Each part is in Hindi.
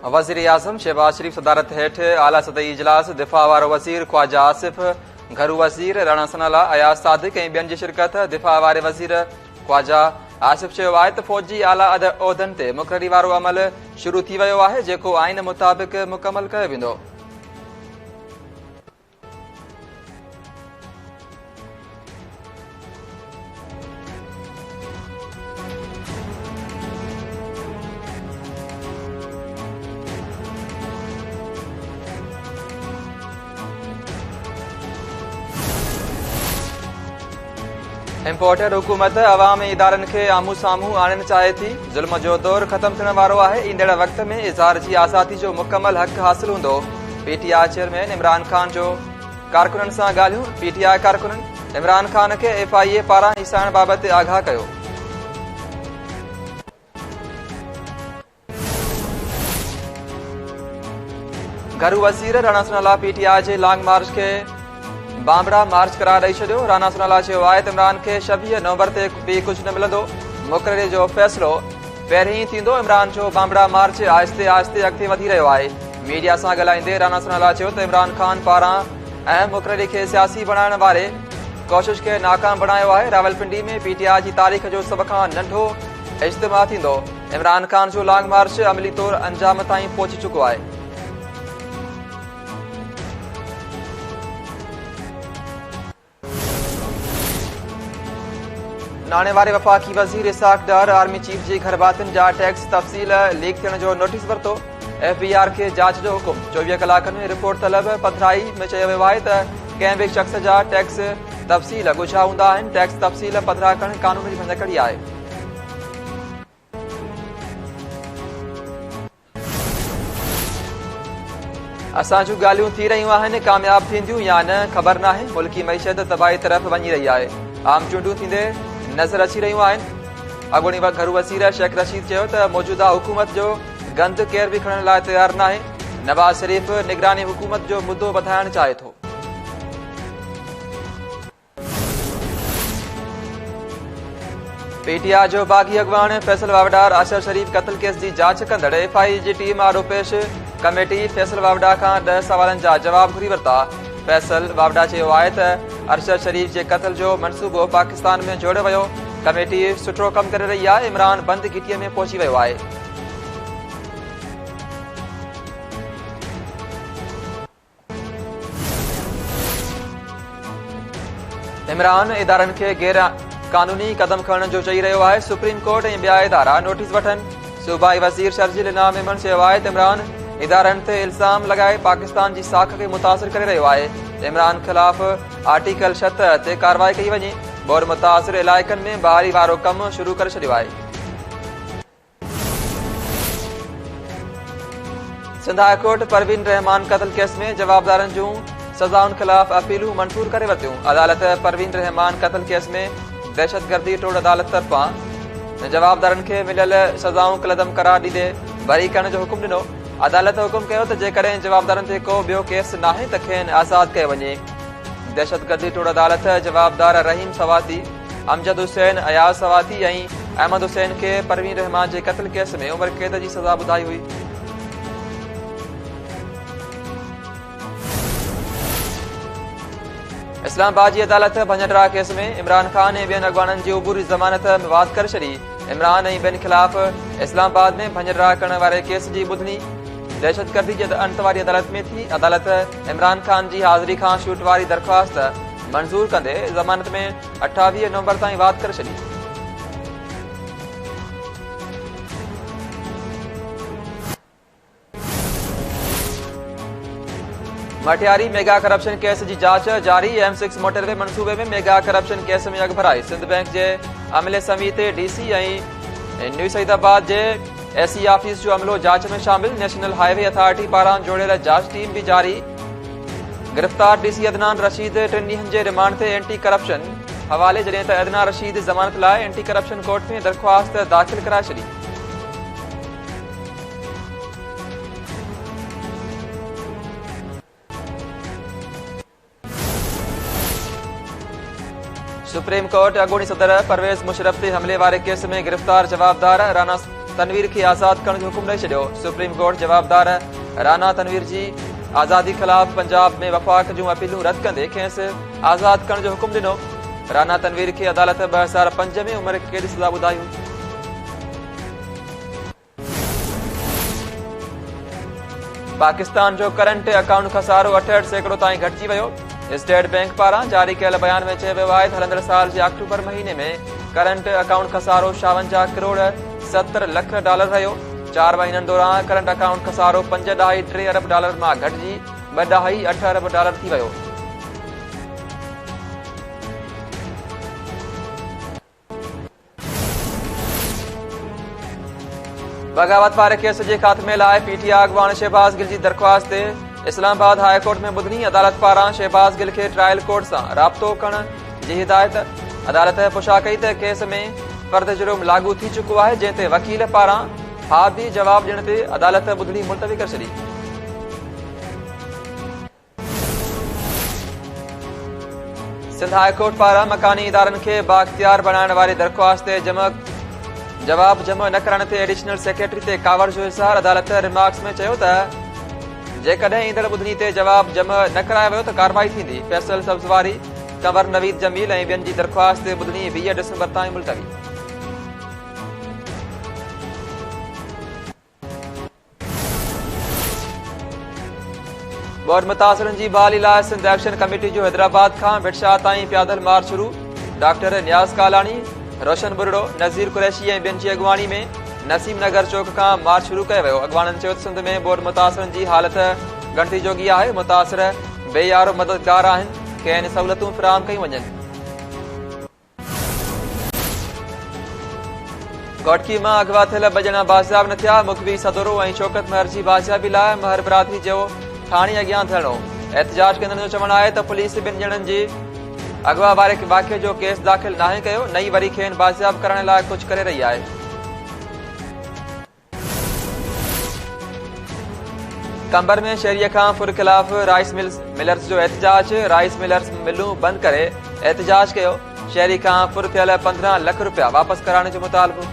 वज़ीर आज़म शहबाज शरीफ सदारत हेठ आला सतही इजलास दिफ़ा वारो वज़ीर ख्वाजा आसिफ, घरू वज़ीर राणा सनाला, अयाज़ सादिक ऐं ॿियनि जी शिरकत। दिफ़ा वारे वज़ीर ख्वाजा आसिफ चयो आहे त फ़ौजी आला उहिदनि ते मुक़ररी वारो अमल शुरू थी वियो आहे, जेको आइन मुताबिक़ मुकमल कयो वेंदो। इम्पोर्टेड हुकूमत अवामी इदारनि खे आमू साम्हूं आणणु चाहे थी। ज़ुल्म जो दौर ख़त्म थियण वारो आहे। ईंदड़ वक़्त में इज़हार जी आज़ादी जो मुकमल हक़ हासिल हूंदो। पीटीआई चेयरमैन इमरान खान जो कारकुननि सां ॻाल्हियूं। पीटीआई कारकुननि इमरान खान खे एफआईए पारां हिसाइण बाबति आगाह कयो। घरू वज़ीर राणा सनाला पीटीआई जे लॉन्ग मार्च खे बांबड़ा मार्च करार ॾेई छॾियो। राणा सनाला चयो आहे त इमरान खे 26 नवंबर ते बि कुझु न मिलंदो। मुक़ररी जो फ़ैसिलो पहिरीं ई थींदो। इमरान जो बांबड़ा मार्च आहिस्ते आहिस्ते अॻिते वधी रहियो आहे। मीडिया सां ॻाल्हाईंदे राणा सनाला चयो त इमरान खान पारां अहम मुक़ररी खे सियासी बणाइण वारे कोशिश खे नाकाम बणायो आहे। रावलपिंडी में पीटीआई जी तारीख़ जो सभ खां नंढो इज्तिमा थींदो। इमरान खान जो लॉन्ग मार्च अमली तौर अंजाम ताईं पहुची चुको आहे। नाणे वारे वफ़ाक़ी वज़ीर इसाक डार आर्मी चीफ जी घरबातियुनि जा टैक्स तफ़सील लीक थियण जो नोटिस वरितो। एफबीआर खे जांच जो हुकुम। 24 कलाकनि में रिपोर्ट तलब। पधिराई में चयो वियो आहे त कंहिं बि शख़्स जा टैक्स तफ़सील ॻुझा हूंदा आहिनि। टैक्स तफ़सील पधिरा करणु कानून जी भञकड़ी आहे। असां जूं ॻाल्हियूं थी रहियूं आहिनि, कामयाब थींदियूं या न ख़बर नाहे। मुल्की मईशत तबाही तरफ़ वञी रही आहे। आम चूंडूं थींदे नज़र अची रहियूं आहिनि। अॻूणी घरू वज़ीर शेख रशीद चयो त मौजूदा हुकूमत जो गंद केर बि खणण लाइ तयारु नाहे। नवाज़ शरीफ़ निगरानी हुकूमत जो मुद्दो वधाइणु चाहे थो। पीटीआई जो बाग़ी अॻवान फैसल वावडार अरशद शरीफ़ क़त्ल केस जी जांच कंदड़ एफआईए जी टीम आरोपेश कमेटी फैसल वावडा खां 10 सवालनि जा जवाब घुरी वरिता। फैसल वावडा चयो आहे त अरशद शरीफ़ जे क़त्ल जो मंसूबो पाकिस्तान में जोड़ियो वियो। कमेटी सुठो कमु करे रही आहे। इमरान बंद घिटीअ में पहुची वियो आहे। इमरान इदारनि खे गैर कानूनी क़दम खणण जो चई रहियो आहे। सुप्रीम कोर्ट ऐं ॿिया इदारा नोटिस वठनि। सूबाई वज़ीर शर्जील इनाम मेमन चयो आहे त इमरान इदारनि ते इल्ज़ाम लॻाए पाकिस्तान जी साख खे मुतासिर करे रहियो आहे। इमरान ख़िलाफ़ आर्टिकल 76 ते कार्रवाई कई वञे। बोर मुतासिर इलाइक़नि में बहाली वारो कमु शुरू करे छॾियो आहे। सिंध हाई कोर्ट परवीन रहमान क़त्ल केस में जवाबदारनि जूं सज़ाउनि ख़िलाफ़ अपीलूं मंज़ूर करे वरितियूं। अदालत परवीन रहमान क़त्ल केस में दहशतगर्दी टोड़ अदालत तरफ़ां जवाबदारनि खे मिलियल सज़ाऊं कलदम करार ॾींदे बरी करण जो हुकुम ॾिनो। अदालत हुकुम कयो त जेकॾहिं जवाबदारनि ते को ॿियो केस नाहे त खेनि आज़ादु कयो वञे। दहशतगर्दी टोड़ अदालत जवाबदार रहीम सवाती, अमजद हुसैन, अयाज़ सवाती ऐं अहमद हुसैन खे परवीन रहमान जे क़त्ल केस में उमिरि क़ैद जी सज़ा ॿुधाई हुई। इस्लामाबाद जी अदालत भंजडरा केस में इमरान खान ऐं ॿियनि अॻवाननि जी उबूरी ज़मानत मवाद करे छॾी। इमरान ऐं ॿियनि ख़िलाफ़ इस्लामाबाद में भंजडरा करण वारे केस जी ॿुधणी दहशतगर्दी जे अंत वारी अदालत में थी। अदालत इमरान खान जी हाज़िरी खां शूट वारी दरख़्वास्त मंज़ूर कंदे ज़मानत में 28 नवंबर ताईं वाद करे छॾी। मटियारी मेगा करप्शन केस जी जांच जारी। M6 मोटरवे मनसूबे में मेगा करप्शन केस में अॻु भराई। सिंध बैंक जे अमले समीति डीसी ऐं न्यू सईदाबाद जे एसई ऑफिस जो अमलो जांच में शामिल। नेशनल हाईवे अथॉरिटी पारां जोड़ियल जांच टीम भी जारी। गिरफ़्तार डीसी अदनान रशीद 3 ॾींहनि जे रिमांड ते एंटी करप्शन हवाले, जॾहिं त अदनान रशीद ज़मानत लाइ एंटी करप्शन कोर्ट में दरख़्वास्त दाख़िल कराए छॾी। सुप्रीम कोर्ट अॻूणी सदर परवेज़ मुशर्रफ ते हमले वारे केस में गिरफ़्तार जवाबदार तनवीर खे आज़ाद करण जो हुकुम ॾेई छॾियो। सुप्रीम कोर्ट जवाबदार राना तनवीर जी आज़ादी ख़िलाफ़ पंजाब में वफ़ाक़ जूं अपीलूं रद्द कंदे खेसि आज़ाद करण जो हुकुम ॾिनो। राना तनवीर खे अदालत 2005 में उमिरि क़ैद सज़ा ॿुधाई हुई। पाकिस्तान जो करंट अकाउंट खसारो 68% ताईं घटिजी वियो। स्टेट बैंक पारां जारी कयल बयान में चयो वियो आहे त हलंदड़ साल जे अक्टूबर महीने में करंट अकाउंट खसारो 56 करोड़ 70 लख डॉलर रहियो। 4 महीननि दौरान करंट अकाउंट खसारो 5.3 अरब डॉलर मां घटिजी 2.8 अरब डॉलर थी वियो। बग़ावत वारे केस जे ख़ात्मे लाइ पीटीआई अॻवान शहबाज़ गिल जी दरख़्वास्त ते इस्लामाबाद हाई कोर्ट में ॿुधणी अदालत पारां शहबाज़ गिल खे ट्रायल कोर्ट सां राब्तो करण जी हिदायत। अदालत पुछा कई त केस में फ़र्द जुर्म लागू थी चुको आहे, जंहिं ते वकील पारां हा बि जवाब ॾियण ते अदालत ॿुधणी मुलतवी करे छॾी। सिंध हाई कोर्ट पारां मकानी इदारनि खे बाइख्तियार बणाइण वारी दरख़्वास्त ते जवाब जमा न करण ते एडिशनल सेक्रेटरी ते कावड़ जो इज़हार। अदालत रिमार्क्स में चयो त जेकॾहिं ईंदड़ ॿुधणी ते जवाब जमा न करायो वियो त कार्रवाई थींदी। फैसल सब्ज़वारी कंवर नवीद जमील ऐं ॿियनि जी दरख़्वास्त ते ॿुधणी 20 डिसंबर ताईं मुलतवी। बोर्ड मुतासिरनि जी बहाली लाइ सिंध एक्शन कमेटी जो हैदराबाद खां बिटशाह ताईं पैदल मार्च शुरू। डॉक्टर नियाज़ कालानी, रोशन बुरड़ो, नज़ीर कुरैशी ऐं ॿियनि जी अॻवानी में नसीम नगर चौक खां मार्च शुरू कयो वियो। अॻवाननि चयो त सिंध में बोर्ड मुतासिरनि जी हालत गणती जोगी आहे। मुतासिर बेयारो मददगार आहिनि, खेनि सहूलियतूं फ़राहम कयूं वञनि। घोटकी मां अगवा थियल बजणा बाज़ियाब न थिया। मुखबी सदोरो ऐं शौकत महर जी बाज़ियाबी लाइ महर बिरादरी जो थाणे अॻियां थियणो। एहतजाज कंदड़नि जो चवणु आहे त पुलिस 2 ॼणनि जी अगवा वारे वाक़िए जो केस दाख़िल नाहे कयो। नई वरी खेनि बाज़ियाब करण लाइ कुझु करे रही आहे। कंबर में शहरीअ खां फुर ख़िलाफ़ राइस मिलर्स जो एहतजाज। राइस मिलर्स मिलूं बंदि करे एहतजाज कयो। शहरी खां फुर थियल 15 लख रुपया वापसि कराइण जो मुतालबो।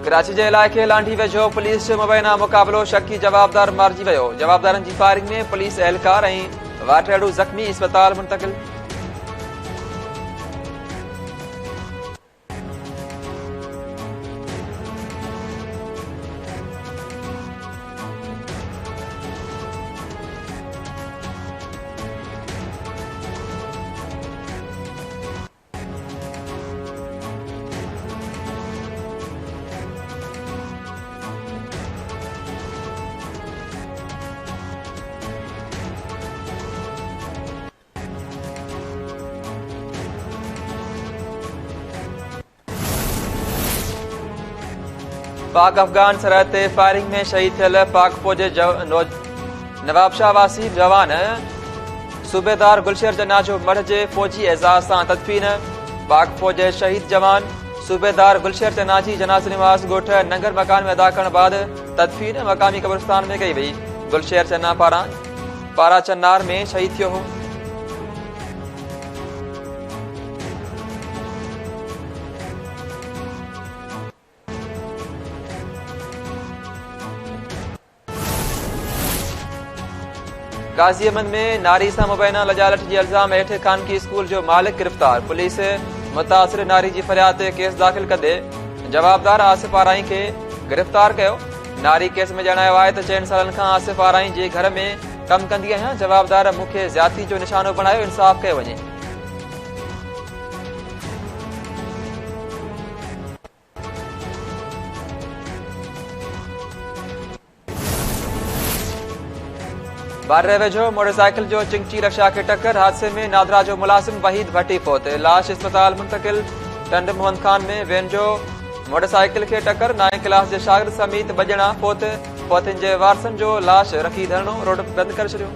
कराची जे इलाइक़े लांढी वेझो पुलिस जो मुबैना मुक़ाबिलो शकी जवाबदार मारिजी वियो। जवाबदारनि जी फायरिंग में पुलिस एहलकार ऐं वाटड़ू ज़ख़्मी इस्पताल मुंतक़िल। पाक अफगान सरहद ते फायरिंग में शहीद थियल पाक फौज नवाबशाह वासी जवान सूबेदार गुलशेर जना जो मढ़ जे फौजी एज़ाज़ सां तदफीन। पाक फौज शहीद जवान सूबेदार गुलशेर जना जी जनाज़ निवास ॻोठ नंगर मकान में अदा करण बाद तदफीन मक़ामी क़ब्रिस्तान में कई वई। गुलशेर जना पारा चन्नार में शहीद थियो हो। गाज़ी अहमद में नारी सां मुबैना लजालठ जे इल्ज़ाम हेठ खानगी स्कूल जो मालिक गिरफ़्तार। पुलिस मुतासिर नारी जी फरियाद ते केस दाख़िल कंदे जवाबदार आसिफ आराई खे गिरफ़्तार कयो। नारी केस में ॼाणायो आहे त 4 सालनि खां आसिफ आराई जे घर में कमु कंदी आहियां। जवाबदार मूंखे ज़्यादती जो निशानो बणायो, इंसाफ़ कयो वञे। बारे वेझो मोटरसाइकिल जो चिंची रक्षा खे टक्कर। हादसे में नादरा जो मुलाजिम वहीद भट्टी फोत। लाश इस्पताल मुंतकिल। टंड मोहन खान में वैन जो मोटरसाइकिल खे टक्कर। 9 क्लास जे शागिर्द समेत 2 ॼणा फोत। फोतनि जे वारसनि जो लाश रखी धरणो रोड बंदि करे छॾियो।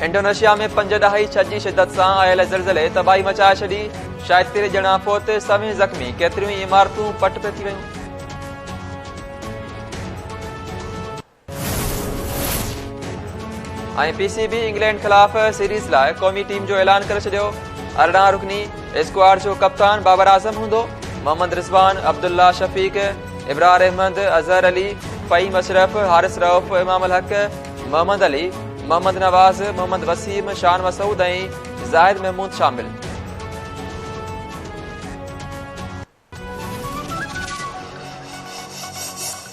इंडोनेशिया में 5.6 जी शिदत सां आयल ज़लज़ले तबाही मचाए छॾी। शायदि 13 ॼणा फोत, सभई ज़ख़्मी। केतिरियूं ई इमारतूं पट पे थी वयूं। पीसीबी इंग्लैंड खिलाफ़ सीरीज़ लाइ क़ौमी टीम जो ऐलान करे छॾियो। 18 रुकनी स्क्वाड जो कप्तान बाबर आज़म हूंदो। मोहम्मद रिज़वान, अब्दुल्ला शफ़ीक, इब्रार अहमद, अज़हर अली, फ़हीम अशरफ, हारिस रऊफ़, इमाम अल हक, मोहम्मद अली, मोहम्मद नवाज़, मोहम्मद वसीम, शान मसूद ऐं ज़ाहिद महमूद शामिल।